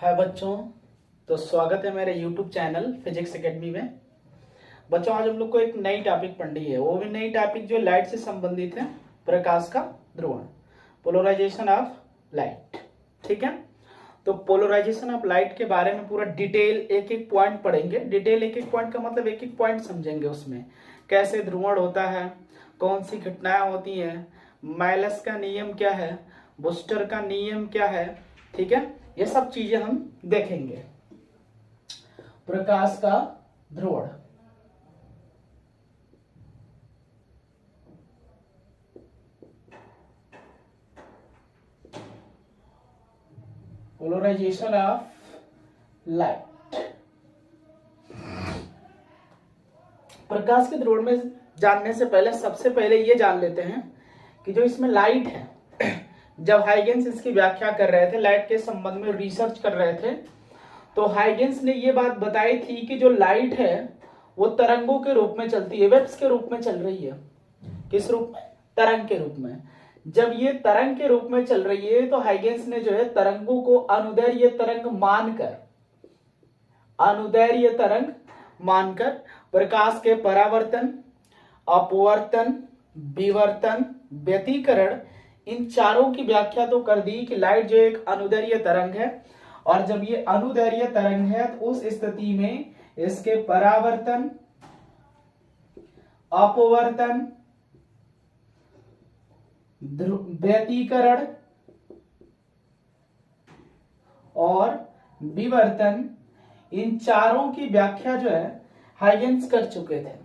है बच्चों। तो स्वागत है मेरे YouTube चैनल फिजिक्स एकेडमी में। बच्चों आज हम लोग को एक नई टॉपिक पढ़नी है, वो भी नई टॉपिक जो लाइट से संबंधित है, प्रकाश का ध्रुवण, पोलराइजेशन ऑफ लाइट। ठीक है, तो पोलराइजेशन ऑफ लाइट के बारे में पूरा डिटेल एक एक पॉइंट पढ़ेंगे। डिटेल एक एक पॉइंट का मतलब एक एक पॉइंट समझेंगे, उसमें कैसे ध्रुवण होता है, कौन सी घटनाएं होती हैं, माइलस का नियम क्या है, बूस्टर का नियम क्या है। ठीक है, ये सब चीजें हम देखेंगे। प्रकाश का ध्रुवण, पोलराइजेशन ऑफ लाइट। प्रकाश के ध्रुवण में जानने से पहले सबसे पहले ये जान लेते हैं कि जो इसमें लाइट है, जब हाइगेंस इसकी व्याख्या कर रहे थे, लाइट के संबंध में रिसर्च कर रहे थे, तो हाइगेंस ने ये बात बताई थी कि जो लाइट है वो तरंगों के रूप में चलती है, वेव्स के रूप में चल रही है। किस रूप में? तरंग के रूप में। जब ये तरंग के रूप में चल रही है तो हाइगेंस ने जो है तरंगों को अनुदैर्ध्य तरंग मानकर प्रकाश के परावर्तन, अपवर्तन, विवर्तन, व्यतिकरण, इन चारों की व्याख्या तो कर दी कि लाइट जो एक अनुदैर्ध्य तरंग है, और जब ये अनुदैर्ध्य तरंग है तो उस स्थिति में इसके परावर्तन, अपवर्तन, व्यतिकरण और विवर्तन, इन चारों की व्याख्या जो है हाइगेंस कर चुके थे।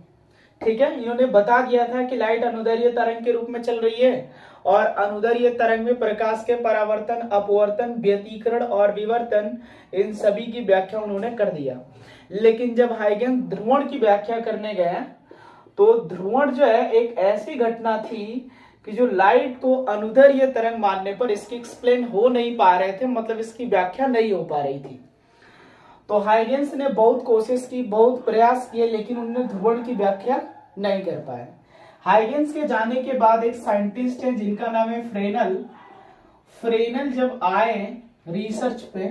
ठीक है, इन्होंने बता दिया था कि लाइट अनुदैर्ध्य तरंग के रूप में चल रही है और अनुदैर्ध्य तरंग में प्रकाश के परावर्तन, अपवर्तन, व्यतिकरण और विवर्तन, इन सभी की व्याख्या उन्होंने कर दिया। लेकिन जब हाइगेंस ध्रुवण की व्याख्या करने गए तो ध्रुवण जो है एक ऐसी घटना थी कि जो लाइट को अनुदैर्ध्य तरंग मानने पर इसकी एक्सप्लेन हो नहीं पा रहे थे, मतलब इसकी व्याख्या नहीं हो पा रही थी। तो हाइगेंस ने बहुत कोशिश की, बहुत प्रयास किए, लेकिन उन्होंने ध्रुवण की व्याख्या नहीं कर पाए। हाइगेंस के जाने के बाद एक साइंटिस्ट है जिनका नाम है फ्रेनल जब आए रिसर्च पे,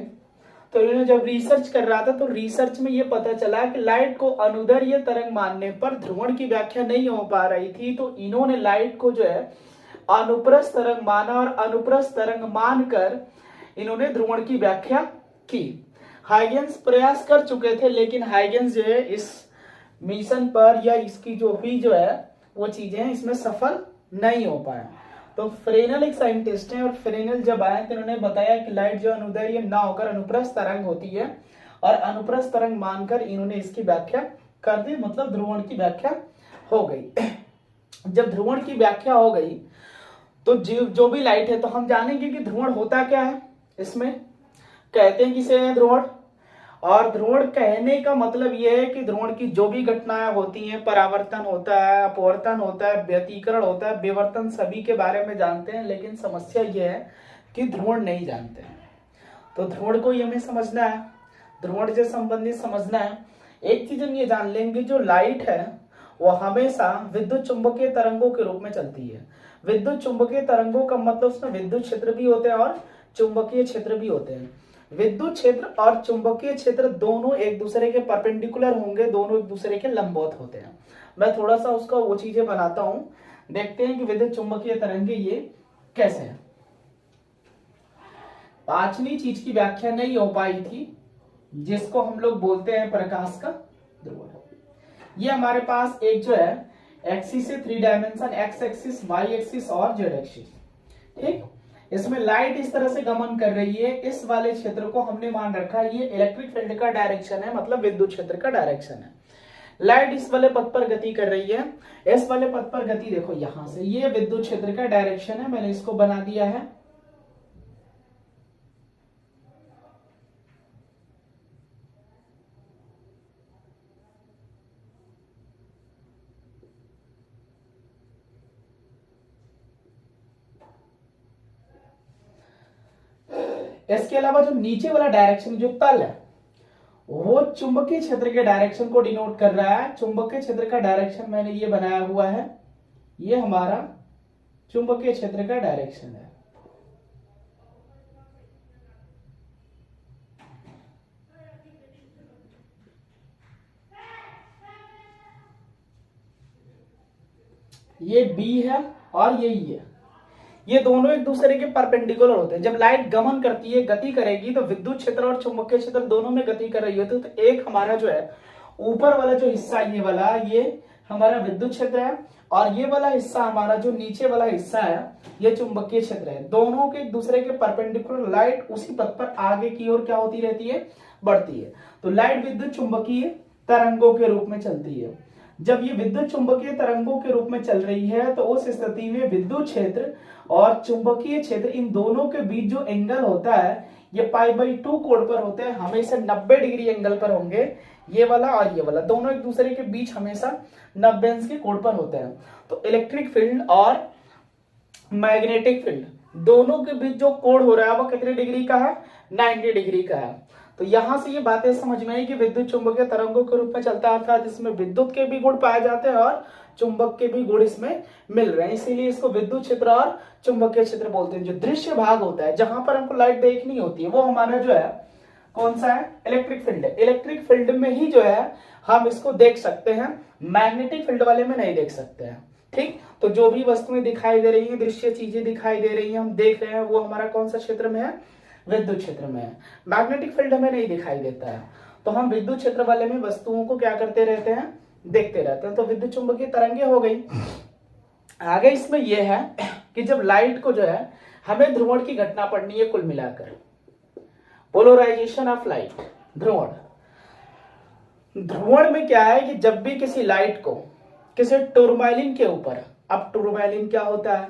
तो इन्होंने जब रिसर्च कर रहा था तो रिसर्च में ये पता चला कि लाइट को अनुदैर्ध्य तरंग मानने पर ध्रुवण की व्याख्या नहीं हो पा रही थी। तो इन्होंने लाइट को जो है अनुप्रस्थ तरंग माना और अनुप्रस्थ तरंग मानकर इन्होंने ध्रुवण की व्याख्या की। हाइगेंस प्रयास कर चुके थे, लेकिन हाइगेंस जो है इस मिशन पर या इसकी जो भी जो है वो चीजें इसमें सफल नहीं हो पाया। तो फ्रेनल एक साइंटिस्ट है, और फ्रेनल जब आए तो उन्होंने बताया कि लाइट जो अनुदैर्ध्य ना होकर अनुप्रस्थ तरंग होती है, और अनुप्रस्थ तरंग मानकर इन्होंने इसकी व्याख्या कर दी, मतलब ध्रुवण की व्याख्या हो गई। जब ध्रुवण की व्याख्या हो गई तो जो भी लाइट है, तो हम जानेंगे कि ध्रुवण होता क्या है। इसमें कहते हैं किसे ध्रुवण, और ध्रुवण कहने का मतलब यह है कि ध्रुवण की जो भी घटनाएं होती हैं, परावर्तन होता है, अपवर्तन होता है, व्यतिकरण होता है, विवर्तन, सभी के बारे में जानते हैं, लेकिन समस्या यह है कि ध्रुवण नहीं जानते हैं। तो ध्रुवण को हमें समझना है, ध्रुवण से संबंधित समझना है। एक चीज हम ये जान लेंगे, जो लाइट है वो हमेशा विद्युत चुंबकीय तरंगों के रूप में चलती है। विद्युत चुंबकीय तरंगों का मतलब उसमें विद्युत क्षेत्र भी होते हैं और चुंबकीय क्षेत्र भी होते हैं। विद्युत क्षेत्र और चुंबकीय क्षेत्र दोनों एक दूसरे के परपेंडिकुलर होंगे, दोनों एक दूसरे के लंबवत होते हैं। मैं थोड़ा सा उसका वो चीजें बनाता हूं, देखते हैं कि विद्युत चुंबकीय तरंगे ये कैसे हैं। पांचवी चीज की व्याख्या नहीं हो पाई थी, जिसको हम लोग बोलते हैं प्रकाश का ध्रुवण। ये हमारे पास एक जो है एक्सिस है, 3 dimension, X axis, Y axis और जेड एक्सिस। ठीक, इसमें लाइट इस तरह से गमन कर रही है। इस वाले क्षेत्र को हमने मान रखा है ये इलेक्ट्रिक फील्ड का डायरेक्शन है, मतलब विद्युत क्षेत्र का डायरेक्शन है। लाइट इस वाले पथ पर गति कर रही है, इस वाले पथ पर गति देखो यहां से, ये विद्युत क्षेत्र का डायरेक्शन है, मैंने इसको बना दिया है। इसके अलावा जो नीचे वाला डायरेक्शन जो तल है वो चुंबकीय क्षेत्र के डायरेक्शन को डिनोट कर रहा है। चुंबकीय क्षेत्र का डायरेक्शन मैंने ये बनाया हुआ है, ये हमारा चुंबकीय क्षेत्र का डायरेक्शन है। ये बी है और यही है, ये दोनों एक दूसरे के परपेंडिकुलर होते हैं। जब लाइट गमन करती है, गति करेगी, तो विद्युत क्षेत्र और चुंबकीय क्षेत्र दोनों में गति कर रही होती है। तो एक हमारा जो है ऊपर वाला जो हिस्सा ये वाला, ये हमारा विद्युत क्षेत्र है, और ये वाला हिस्सा हमारा जो नीचे वाला हिस्सा है ये चुंबकीय क्षेत्र है। दोनों के एक दूसरे के परपेंडिकुलर लाइट उसी पथ पर आगे की ओर क्या होती रहती है, बढ़ती है। तो लाइट विद्युत चुंबकीय तरंगों के रूप में चलती है। जब ये विद्युत चुंबकीय तरंगों के रूप में चल रही है तो उस स्थिति में विद्युत क्षेत्र और चुंबकीय क्षेत्र इन दोनों के बीच जो एंगल होता है ये π/2 कोण पर होते हैं, हमेशा 90 डिग्री एंगल पर होंगे। ये वाला और ये वाला दोनों एक दूसरे के बीच हमेशा 90 अंश के कोण पर होते हैं। तो इलेक्ट्रिक फील्ड और मैग्नेटिक फील्ड दोनों के बीच जो कोण हो रहा है वो कितने डिग्री का है, 90 डिग्री का है। तो यहां से ये बातें समझ में आई कि विद्युत चुंबकीय तरंगों के रूप में चलता है, अर्थात इसमें विद्युत के भी गुण पाए जाते हैं और चुंबक के भी गुण इसमें मिल रहे हैं, इसीलिए इसको विद्युत क्षेत्र और चुंबकीय क्षेत्र बोलते हैं। जो दृश्य भाग होता है जहां पर हमको लाइट देखनी होती है वो हमारा जो है कौन सा है, इलेक्ट्रिक फील्ड है। इलेक्ट्रिक फील्ड में ही जो है हम इसको देख सकते हैं, मैग्नेटिक फील्ड वाले में नहीं देख सकते हैं। ठीक, तो जो भी वस्तुएं दिखाई दे रही हैं, दृश्य चीजें दिखाई दे रही हैं, हम देख रहे हैं, वो हमारा कौन सा क्षेत्र में है, विद्युत क्षेत्र में है। मैग्नेटिक फील्ड हमें नहीं दिखाई देता है, तो हम विद्युत क्षेत्र वाले में वस्तुओं को क्या करते रहते हैं, देखते रहते हैं। तो विद्युत चुंबकीय तरंगे हो गई। आगे इसमें यह है कि जब लाइट को जो है हमें ध्रुवण की घटना पढ़नी है, कुल मिलाकर पोलराइजेशन ऑफ लाइट, ध्रुवण। ध्रुवण में क्या है कि जब भी किसी लाइट को किसी टूरमैलिन के ऊपर, अब टूरमैलिन क्या होता है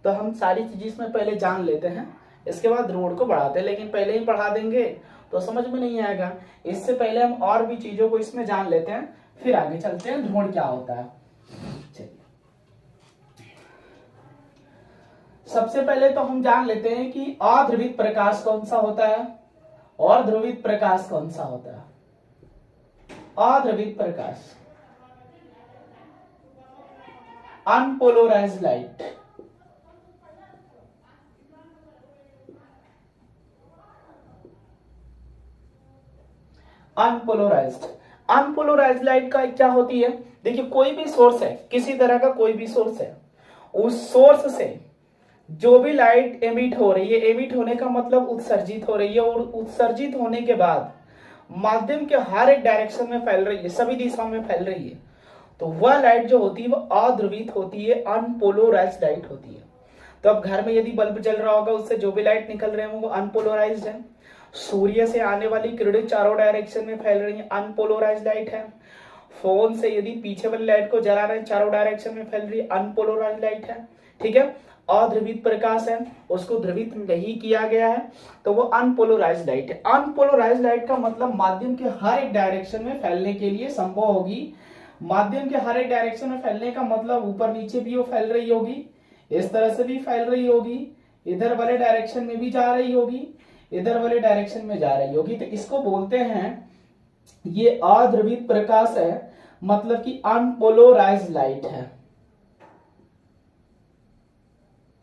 तो हम सारी चीजें इसमें पहले जान लेते हैं, इसके बाद ध्रुवण को बढ़ाते हैं, लेकिन पहले ही पढ़ा देंगे तो समझ में नहीं आएगा। इससे पहले हम और भी चीजों को इसमें जान लेते हैं, फिर आगे चलते हैं ध्रुवण क्या होता है। चलिए, सबसे पहले तो हम जान लेते हैं कि अध्रुवित प्रकाश कौन सा होता है और ध्रुवित प्रकाश कौन सा होता है। अध्रुवित प्रकाश, अनपोलराइज्ड लाइट, अनपोलराइज्ड लाइट का क्या होती है, देखिए कोई भी सोर्स है, किसी तरह का कोई भी सोर्स है, उस सोर्स से जो भी लाइट एमिट हो रही है, एमिट होने का मतलब उत्सर्जित हो रही है, और उत्सर्जित होने के बाद माध्यम के हर एक डायरेक्शन में फैल रही है, सभी दिशाओं में फैल रही है, तो वह लाइट जो होती है वो अध्रुवित होती है, अनपोलराइज्ड लाइट होती है। तो अब घर में यदि बल्ब जल रहा होगा, उससे जो भी लाइट निकल रहे हैं वो अनपोलराइज्ड है। सूर्य से आने वाली किरणें चारों डायरेक्शन में फैल रही है, अनपोलराइज्ड लाइट है। फोन से यदि पीछे वाली लाइट को जला रहे हैं, चारों डायरेक्शन में फैल रही है, अनपोलराइज्ड लाइट है। ठीक है, अध्रुवित प्रकाश है, उसको ध्रुवित नहीं किया गया है, तो वो अनपोलराइज्ड लाइट है। अनपोलराइज्ड लाइट का मतलब माध्यम के हर एक डायरेक्शन में फैलने के लिए संभव होगी। माध्यम के हर एक डायरेक्शन में फैलने का मतलब ऊपर नीचे भी वो फैल रही होगी, इस तरह से भी फैल रही होगी, इधर वाले डायरेक्शन में भी जा रही होगी, इधर वाले डायरेक्शन में जा रही होगी। तो इसको बोलते हैं, ये अध्रुवित प्रकाश है, मतलब कि अनपोलराइज्ड लाइट है,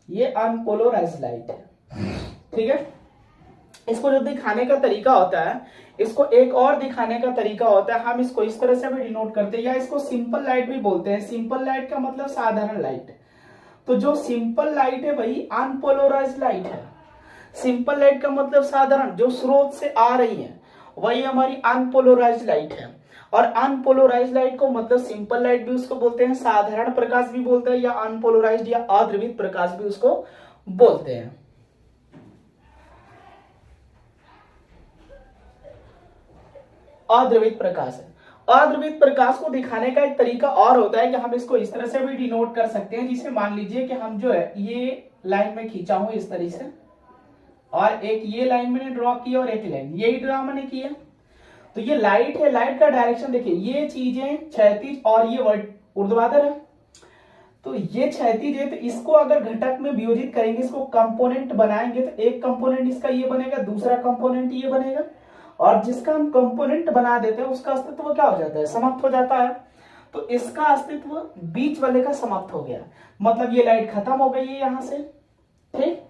ये अनपोलराइज्ड लाइट है। ठीक है, इसको जो दिखाने का तरीका होता है, इसको एक और दिखाने का तरीका होता है, हम इसको इस तरह से भी डिनोट करते हैं, या इसको सिंपल लाइट भी बोलते हैं। सिंपल लाइट का मतलब साधारण लाइट। तो जो सिंपल लाइट है वही अनपोलराइज्ड लाइट है। सिंपल लाइट का मतलब साधारण, जो स्रोत से आ रही है वही हमारी अनपोलराइज्ड लाइट है। और अनपोलराइज्ड लाइट को मतलब सिंपल लाइट भी उसको बोलते हैं, साधारण प्रकाश भी बोलते हैं, या अनपोलराइज्ड या अध्रुवित प्रकाश भी उसको बोलते हैं। अध्रुवित प्रकाश है। अध्रुवित प्रकाश को दिखाने का एक तरीका और होता है कि हम इसको इस तरह से भी डिनोट कर सकते हैं, जिसे मान लीजिए कि हम जो है ये लाइन में खींचा हूं इस तरह से, और एक ये लाइन मैंने ड्रॉ की और एक लाइन यही ड्रॉ मैंने किया। तो ये लाइट है, लाइट का डायरेक्शन देखिए, ये चीजें क्षैतिज और ये ऊर्ध्वाधर है। तो ये क्षैतिज है, तो इसको अगर घटक में वियोजित करेंगे, इसको कंपोनेंट बनाएंगे, तो एक कंपोनेंट इसका ये बनेगा, दूसरा कंपोनेंट ये बनेगा, और जिसका हम कंपोनेंट बना देते हैं उसका अस्तित्व क्या हो जाता है, समाप्त हो जाता है। तो इसका अस्तित्व बीच वाले का समाप्त हो गया, मतलब ये लाइट खत्म हो गई है यहां से। ठीक,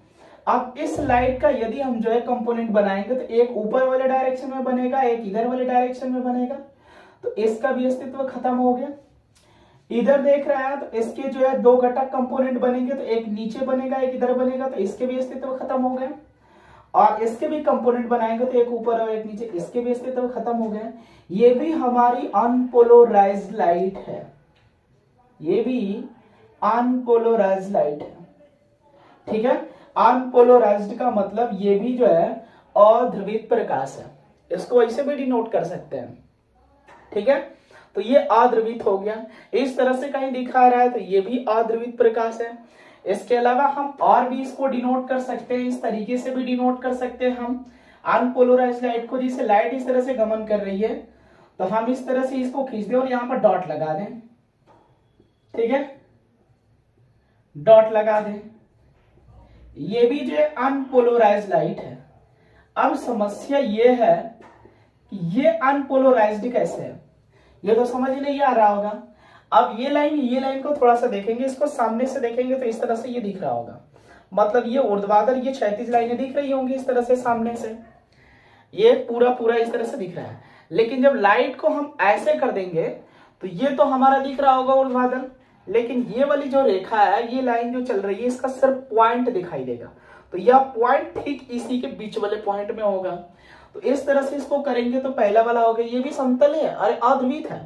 अब इस लाइट का यदि हम जो है कंपोनेंट बनाएंगे, तो एक ऊपर वाले डायरेक्शन में बनेगा, एक इधर वाले डायरेक्शन में बनेगा, तो इसका भी अस्तित्व खत्म हो गया। इधर देख रहा है तो इसके जो है दो घटक कंपोनेंट बनेंगे, तो एक नीचे बनेगा एक इधर बनेगा, तो इसके भी अस्तित्व खत्म हो गए। और इसके भी कंपोनेंट बनाएंगे तो एक ऊपर और एक नीचे, इसके भी अस्तित्व खत्म हो गए। ये भी हमारी अनपोलराइज्ड लाइट है, ये भी अनपोलराइज्ड लाइट है। ठीक है, अनपोलराइज्ड का मतलब ये भी जो है अध्रुवित प्रकाश है, इसको ऐसे भी डिनोट कर सकते हैं। ठीक है, तो ये अध्रुवित हो गया, इस तरह से कहीं दिखा रहा है तो ये भी अध्रुवित प्रकाश है। इसके अलावा हम और भी इसको डिनोट कर सकते हैं, इस तरीके से भी डिनोट कर सकते हैं हम अनपोलराइज्ड लाइट को। जैसे लाइट इस तरह से गमन कर रही है तो हम इस तरह से इसको खींच दें और यहां पर डॉट लगा दें। ठीक है, डॉट लगा दें, ये भी जो है अनपोलराइज्ड लाइट है। अब समस्या ये है कि ये अनपोलराइज्ड कैसे है, ये तो समझ ही नहीं आ रहा होगा। अब ये लाइन को थोड़ा सा देखेंगे, इसको सामने से देखेंगे तो इस तरह से ये दिख रहा होगा, मतलब ये ऊर्ध्वाधर ये क्षैतिज लाइनें दिख रही होंगी इस तरह से सामने से, ये पूरा इस तरह से दिख रहा है। लेकिन जब लाइट को हम ऐसे कर देंगे तो ये तो हमारा दिख रहा होगा ऊर्ध्वाधर, लेकिन ये वाली जो रेखा है, ये लाइन जो चल रही है, इसका सिर्फ पॉइंट दिखाई देगा, तो यह पॉइंट ठीक इसी के बीच वाले पॉइंट में होगा। तो इस तरह से इसको करेंगे तो पहला वाला हो गया, ये भी समतल है, अरे अध्रुवित है,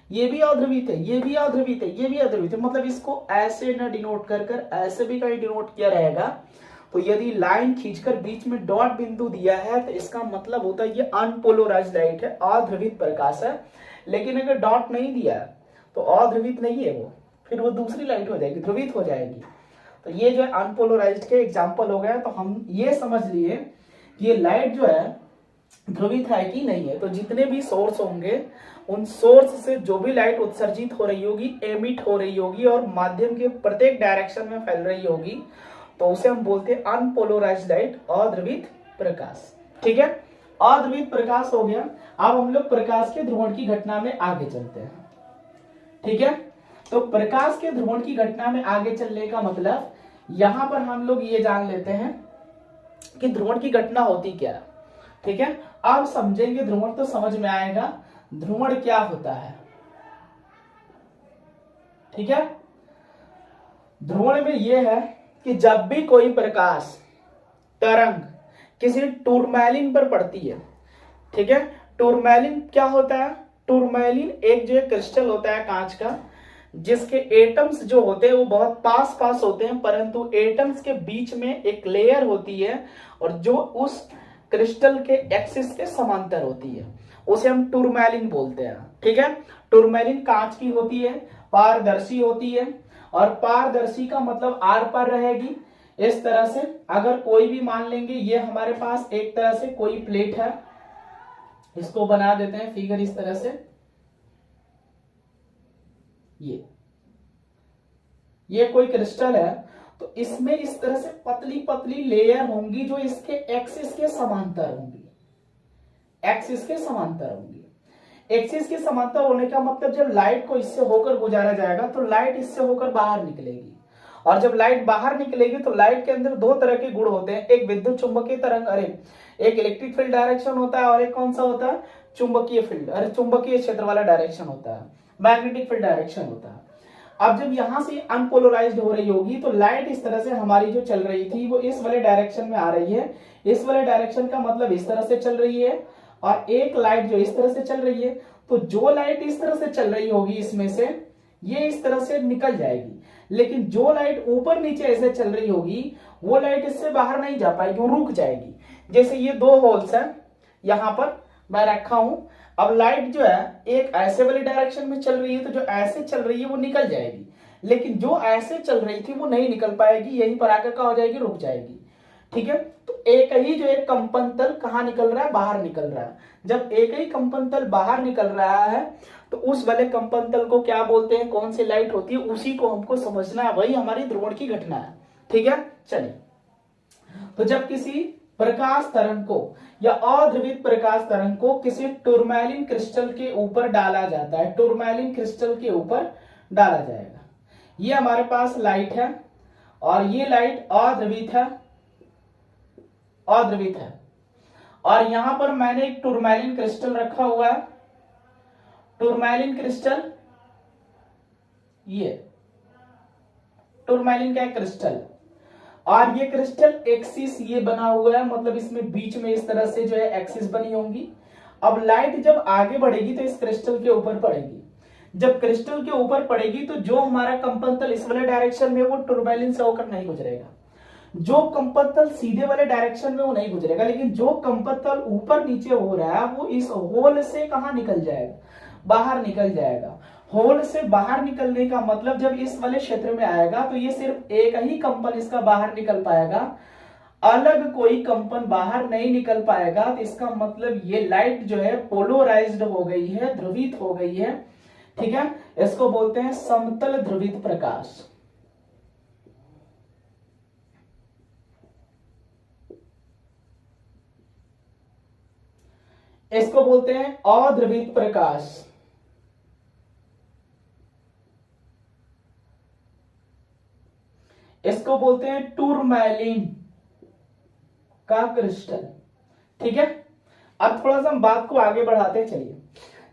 ये भी अध्रुवित है, ये भी अध्रुवित है, ये भी अध्रुवित है, मतलब इसको ऐसे न डिनोट कर ऐसे भी कहीं डिनोट किया रहेगा। तो यदि लाइन खींचकर बीच में डॉट बिंदु दिया है तो इसका मतलब होता है ये अनपोलराइज्ड लाइट है, अध्रुवित प्रकाश है। लेकिन अगर डॉट नहीं दिया तो अध्रुवित नहीं है वो, फिर वो दूसरी लाइट हो जाएगी, ध्रुवित हो जाएगी। तो ये जो है अनपोलराइज्ड के एग्जाम्पल हो गए। तो हम ये समझ लिए कि ये लाइट जो है ध्रुवित है कि नहीं है। तो जितने भी सोर्स होंगे उन सोर्स से जो भी लाइट उत्सर्जित हो रही होगी, एमिट हो रही होगी और माध्यम के प्रत्येक डायरेक्शन में फैल रही होगी, तो उसे हम बोलते हैं अनपोलराइज्ड लाइट, अध्रुवित प्रकाश। ठीक है, अध्रुवित प्रकाश हो गया। अब हम लोग प्रकाश के ध्रुवण की घटना में आगे चलते हैं। ठीक है, तो प्रकाश के ध्रुवण की घटना में आगे चलने का मतलब यहां पर हम लोग ये जान लेते हैं कि ध्रुवण की घटना होती क्या है। ठीक है, अब समझेंगे ध्रुवण तो समझ में आएगा ध्रुवण क्या होता है। ठीक है, ध्रुवण में यह है कि जब भी कोई प्रकाश तरंग किसी टूरमैलिन पर पड़ती है, ठीक है, टूरमैलिन क्या होता है, टूरमैलिन एक जो क्रिस्टल होता है कांच का, जिसके एटम्स जो होते हैं वो बहुत पास पास होते हैं, परंतु एटम्स के बीच में एक लेयर होती है और जो उस क्रिस्टल के एक्सिस के समांतर होती है, उसे हम टूरमैलिन बोलते हैं। ठीक है, टूरमैलिन कांच की होती है, पारदर्शी होती है, और पारदर्शी का मतलब आर पार रहेगी। इस तरह से अगर कोई भी मान लेंगे ये हमारे पास एक तरह से कोई प्लेट है, इसको बना देते हैं फिगर इस तरह से, ये कोई क्रिस्टल है, तो इसमें इस तरह से पतली पतली लेयर होंगी जो इसके एक्सिस के समांतर होंगी, एक्सिस के समांतर होंगी। एक्सिस के समांतर होने का मतलब जब लाइट को इससे होकर गुजारा जाएगा तो लाइट इससे होकर बाहर निकलेगी, और जब लाइट बाहर निकलेगी तो लाइट के अंदर दो तरह के गुण होते हैं, एक विद्युत चुंबकीय तरंग, अरे एक इलेक्ट्रिक फील्ड डायरेक्शन होता है, और एक कौन सा होता है, चुंबकीय फील्ड, अरे चुंबकीय क्षेत्र वाला डायरेक्शन होता है, मैग्नेटिक फील्ड डायरेक्शन होता है। अब जब यहां से अनपोलराइज्ड हो रही होगी तो लाइट इस तरह से हमारी जो चल रही थी वो इस वाले डायरेक्शन में आ रही है, इस वाले डायरेक्शन का मतलब इस तरह से चल रही है, और एक लाइट जो इस तरह से चल रही है, तो जो लाइट इस तरह से चल रही होगी इसमें से ये इस तरह से निकल जाएगी, लेकिन जो लाइट ऊपर नीचे ऐसे चल रही होगी वो लाइट इससे बाहर नहीं जा पाएगी, वो रुक जाएगी। जैसे ये दो होल्स हैं यहां पर मैं रखा हूं, अब लाइट जो है एक ऐसे वाले डायरेक्शन में चल रही है, तो जो ऐसे चल रही है वो निकल जाएगी, लेकिन जो ऐसे चल रही थी वो नहीं निकल पाएगी, यहीं पर आकर क्या हो जाएगी, रुक जाएगी। ठीक है, तो एक ही जो एक कंपन तल कहां निकल रहा है, बाहर निकल रहा है। जब एक ही कंपन तल बाहर निकल रहा है तो उस वाले कंपन तल को क्या बोलते हैं, कौन सी लाइट होती है, उसी को हमको समझना है, वही हमारी ध्रुवण की घटना है। ठीक है, चलिए, तो जब किसी प्रकाश तरंग को या अध्रुवित प्रकाश तरंग को किसी टूरमैलिन क्रिस्टल के ऊपर डाला जाता है, टूरमैलिन क्रिस्टल के ऊपर डाला जाएगा, ये हमारे पास लाइट है और ये लाइट अध्रुवित है, अध्रुवित है, और यहां पर मैंने एक टूरमैलिन क्रिस्टल रखा हुआ है, टूरमैलिन क्रिस्टल, ये टूरमैलिन का क्रिस्टल, और ये क्रिस्टल एक्सिस ये बना हुआ है, मतलब इसमें बीच में इस तरह से जो है एक्सिस बनी होंगी। अब लाइट जब आगे बढ़ेगी तो इस क्रिस्टल के ऊपर पड़ेगी। जब क्रिस्टल के ऊपर पड़ेगी तो जो हमारा कंपन तल इस वाले डायरेक्शन में वो टूरमैलिन से होकर नहीं गुजरेगा, जो कंपन तल सीधे वाले डायरेक्शन में वो नहीं गुजरेगा, लेकिन जो कंपन तल ऊपर नीचे हो रहा है वो इस होल से कहां निकल जाएगा, बाहर निकल जाएगा। होल से बाहर निकलने का मतलब जब इस वाले क्षेत्र में आएगा तो ये सिर्फ एक ही कंपन इसका बाहर निकल पाएगा, अलग कोई कंपन बाहर नहीं निकल पाएगा। तो इसका मतलब ये लाइट जो है पोलराइज्ड हो गई है, ध्रुवित हो गई है। ठीक है, इसको बोलते हैं समतल ध्रुवित प्रकाश। इसको बोलते हैं अध्रुवित प्रकाश। इसको बोलते हैं टूरमैलिन का क्रिस्टल। ठीक है, अब थोड़ा सा हम बात को आगे बढ़ाते चलिए।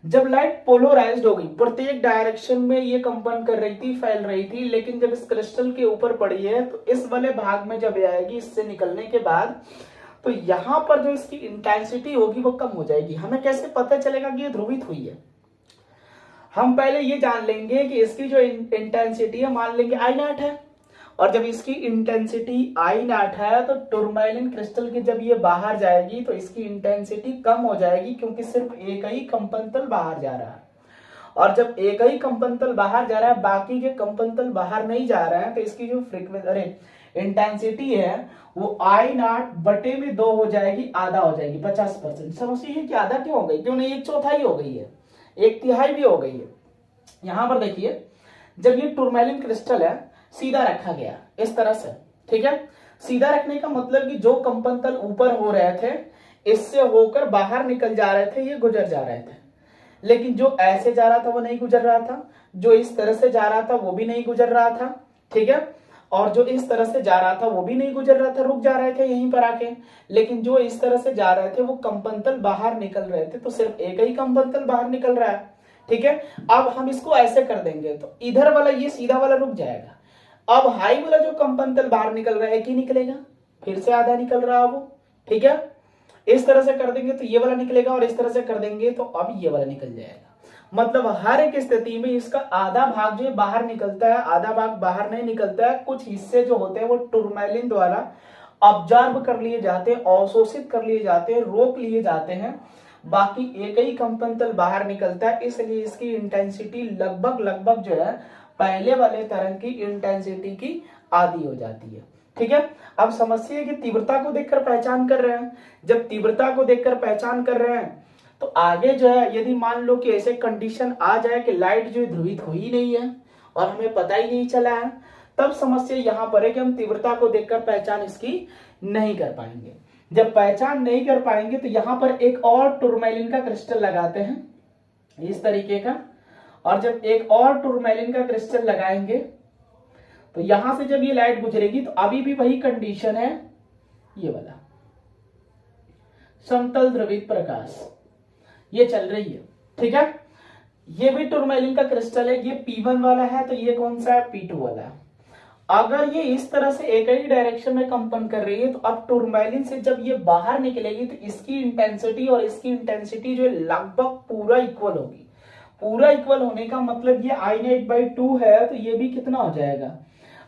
जब लाइट पोलराइज्ड हो गई, प्रत्येक डायरेक्शन में ये कंपन कर रही थी, फैल रही थी, लेकिन जब इस क्रिस्टल के ऊपर पड़ी है तो इस वाले भाग में जब आएगी, इससे निकलने के बाद तो यहां पर जो इसकी इंटेंसिटी होगी वो कम हो जाएगी। हमें कैसे पता चलेगा कि ये ध्रुवित हुई है? हम पहले ये जान लेंगे कि इसकी जो इंटेंसिटी है, मान लेंगे I0 है, और जब इसकी इंटेंसिटी I0 है तो टूरमैलिन क्रिस्टल की जब ये बाहर जाएगी तो इसकी इंटेंसिटी कम हो जाएगी, क्योंकि सिर्फ एक ही कंपन तल बाहर जा रहा है। और जब एक ही कंपन तल बाहर जा रहा है, बाकी के कंपन तल बाहर नहीं जा रहे हैं, तो इसकी जो इंटेंसिटी है वो I0 बटे में 2 हो जाएगी, आधा हो जाएगी, 50%। समझिए कि आधा क्यों हो गई, क्यों नहीं 1/4 हो गई है, 1/3 भी हो गई है। यहां पर देखिए, जब ये टूरमैलिन क्रिस्टल है सीधा रखा गया इस तरह से, ठीक है, सीधा रखने का मतलब कि जो कंपन तल ऊपर हो रहे थे इससे होकर बाहर निकल जा रहे थे, ये गुजर जा रहे थे। लेकिन जो ऐसे जा रहा था वो नहीं गुजर रहा था, जो इस तरह से जा रहा था वो भी नहीं गुजर रहा था। ठीक है, और जो इस तरह से जा रहा था वो भी नहीं गुजर रहा था, रुक जा रहे थे यहीं पर आके। लेकिन जो इस तरह से जा रहे थे वो कंपन तल बाहर निकल रहे थे, तो सिर्फ एक ही कंपन तल बाहर निकल रहा है। ठीक है, अब हम इसको ऐसे कर देंगे तो इधर वाला ये सीधा वाला रुक जाएगा। अब हाई वाला जो कंपन तल बाहर निकल रहा है कि निकलेगा, फिर से आधा निकल रहा है वो। ठीक है, इस तरह से कर देंगे तो ये वाला निकलेगा, और इस तरह से कर देंगे तो अब ये वाला निकल जाएगा। मतलब हर एक स्थिति में इसका आधा भाग जो है बाहर निकलता है, आधा भाग बाहर नहीं निकलता है। कुछ हिस्से जो होते हैं वो टूरमैलिन द्वारा ऑब्जर्व कर लिए जाते हैं, अवशोषित कर लिए जाते हैं, रोक लिए जाते हैं, बाकी एक ही कंपन तल बाहर निकलता है। इसलिए इसकी इंटेंसिटी लगभग जो है पहले वाले तरंग की इंटेंसिटी की आधी हो जाती है। ठीक है, अब समझिए कि तीव्रता को देखकर पहचान कर रहे हैं। जब तीव्रता को देखकर पहचान कर रहे हैं तो आगे जो है, यदि मान लो कि ऐसे कंडीशन आ जाए कि लाइट जो ध्रुवित हुई नहीं है और हमें पता ही नहीं चला है, तब समस्या यहां पर है कि हम तीव्रता को देखकर पहचान इसकी नहीं कर पाएंगे। जब पहचान नहीं कर पाएंगे तो यहां पर एक और टूरमैलिन का क्रिस्टल लगाते हैं इस तरीके का, और जब एक और टूरमैलिन का क्रिस्टल लगाएंगे तो यहां से जब ये लाइट गुजरेगी तो अभी भी वही कंडीशन है, ये वाला समतल ध्रुवित प्रकाश ये चल रही है। ठीक है, ये भी टूरमैलिन का क्रिस्टल है, ये P1 वाला है, तो ये कौन सा है, P2 वाला है। अगर ये इस तरह से एक ही डायरेक्शन में कंपन कर रही है तो अब टूरमैलिन से जब ये बाहर निकलेगी तो इसकी इंटेंसिटी और इसकी इंटेंसिटी जो है लगभग पूरा इक्वल होगी। पूरा इक्वल होने का मतलब ये I0/2 है, तो ये भी कितना हो जाएगा,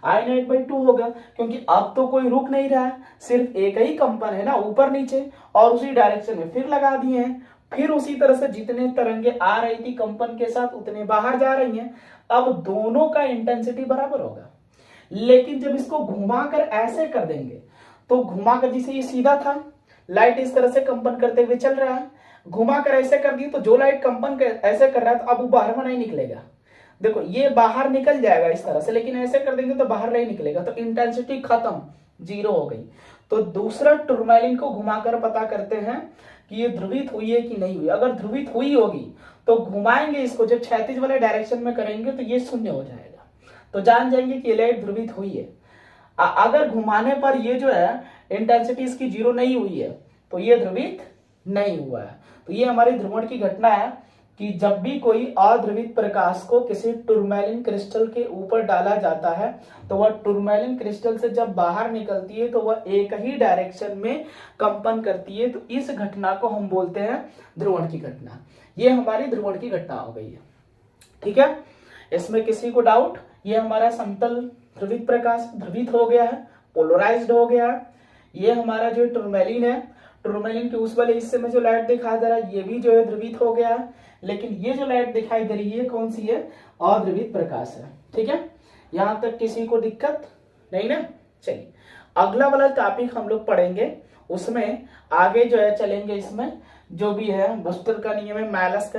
I0/2 होगा, क्योंकि अब तो कोई रुक नहीं रहा है, सिर्फ एक ही कंपन है ना, ऊपर नीचे, और उसी डायरेक्शन में फिर लगा दिए हैं। फिर उसी तरह से जितने तरंगे आ रही थी कंपन के साथ उतने बाहर जा रही हैं। अब दोनों का इंटेंसिटी बराबर होगा। लेकिन जब इसको घुमाकर ऐसे कर देंगे तो घुमाकर, जिसे ये सीधा था, लाइट इस तरह से कंपन करते हुए चल रहा है, घुमाकर ऐसे कर दी तो जो लाइट कंपन ऐसे कर रहा है तो अब वो बाहर में नहीं निकलेगा। देखो ये बाहर निकल जाएगा इस तरह से, लेकिन ऐसे कर देंगे तो बाहर नहीं निकलेगा, तो इंटेंसिटी खत्म, 0 हो गई। तो दूसरा टूरमैलिन को घुमाकर पता करते हैं कि ये ध्रुवित हुई है कि नहीं हुई। अगर ध्रुवित हुई होगी तो घुमाएंगे इसको, जब क्षैतिज वाले डायरेक्शन में करेंगे तो ये 0 हो जाएगा, तो जान जाएंगे कि ये लाइट ध्रुवित हुई है। अगर घुमाने पर ये जो है इंटेंसिटी इसकी 0 नहीं हुई है तो ये ध्रुवित नहीं हुआ है। तो ये हमारी ध्रुवण की घटना है कि जब भी कोई अद्रवित प्रकाश को किसी टूरमैलिन क्रिस्टल के ऊपर डाला जाता है तो वह टूरमैलिन क्रिस्टल से जब बाहर निकलती है तो वह एक ही डायरेक्शन में कंपन करती है। तो इस घटना को हम बोलते हैं ध्रुवण की घटना। ये हमारी ध्रुवण की घटना हो गई है। ठीक है, इसमें किसी को डाउट? ये हमारा समतल ध्रुवित प्रकाश ध्रुवित हो गया है, पोलराइज्ड हो गया है। ये हमारा जो टूरमैलिन है, टूरमैलिन के उस वाले हिस्से में जो लाइट दिखाई दे रहा है ये भी जो है ध्रुवित हो गया है। लेकिन ये जो लाइट दिखाई दे रही है कौन सी है? अध्रुवित प्रकाश है। ठीक है, यहां तक किसी को दिक्कत नहीं ना? चलिए अगला वाला टॉपिक हम लोग पढ़ेंगे, उसमें आगे जो है चलेंगे। इसमें जो भी है बस्टर का नियम है, मैलस का